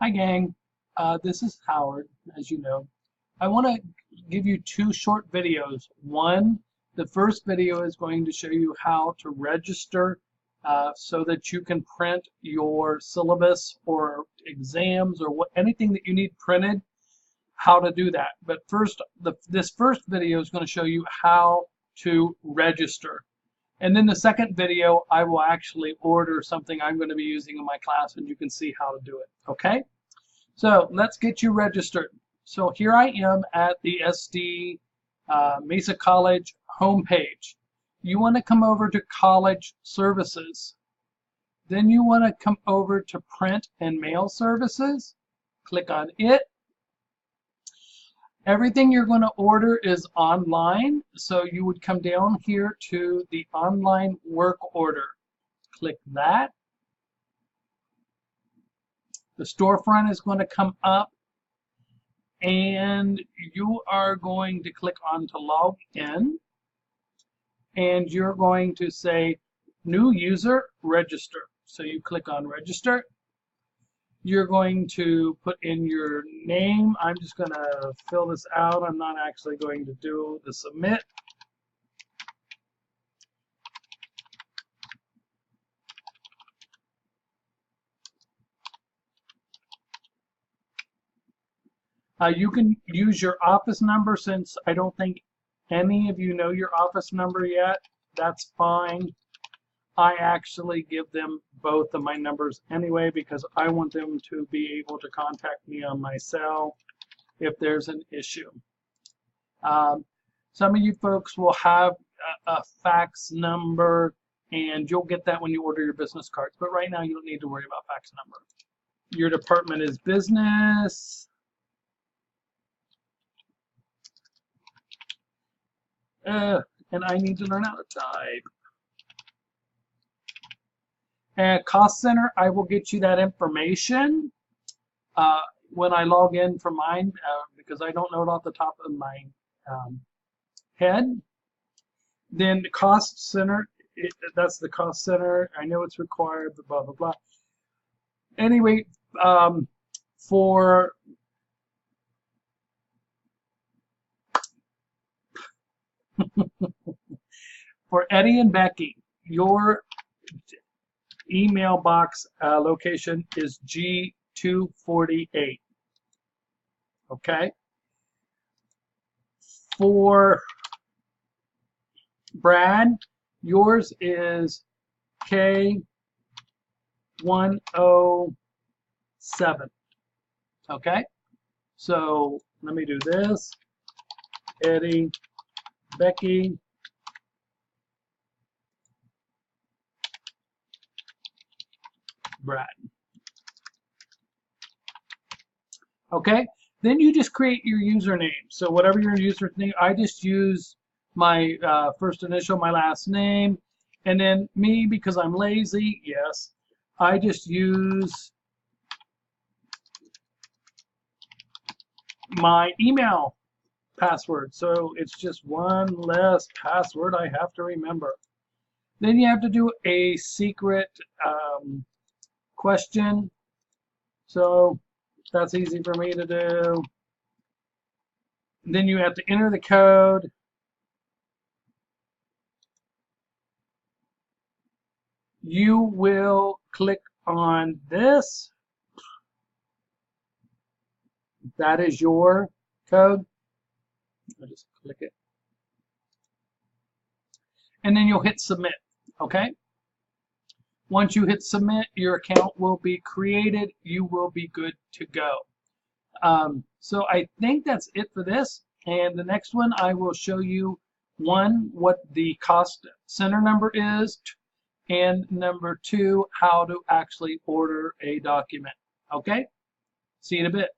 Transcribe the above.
Hi gang, this is Howard, as you know. I want to give you two short videos. The first video is going to show you how to register so that you can print your syllabus or exams or anything that you need printed, how to do that. But first, this first video is going to show you how to register. And then the second video, I will actually order something I'm going to be using in my class and you can see how to do it, okay? So let's get you registered. So here I am at the SD Mesa College homepage. You want to come over to College Services. Then you want to come over to Print and Mail Services. Click on it. Everything you're going to order is online, so you would come down here to the online work order. Click that. The storefront is going to come up, and you are going to click on to log in, and you're going to say new user, register. So you click on register. You're going to put in your name. I'm just going to fill this out. I'm not actually going to do the submit. You can use your office number since I don't think any of you know your office number yet. That's fine. I actually give them both of my numbers anyway because I want them to be able to contact me on my cell if there's an issue. Some of you folks will have a fax number and you'll get that when you order your business cards, but right now you don't need to worry about fax number. Your department is business. And I need to learn how to type. And cost center, I will get you that information when I log in for mine because I don't know it off the top of my head. Then the cost center, that's the cost center. I know it's required, but blah, blah, blah. Anyway, for Eddie and Becky, your email box location is G248. Okay. For Brad, yours is K107. Okay. So let me do this. Eddie, Becky, Brad. Okay, then you just create your username. So whatever your username, I just use my first initial, my last name, and then me because I'm lazy. Yes, I just use my email password. So it's just one less password I have to remember. Then you have to do a secret question. So that's easy for me to do. Then you have to enter the code. You will click on this. That is your code. I'll just click it. And then you'll hit submit. Okay? Once you hit submit, your account will be created. You will be good to go. So I think that's it for this. And the next one, I will show you, one, what the cost center number is, and number two, how to actually order a document. Okay? See you in a bit.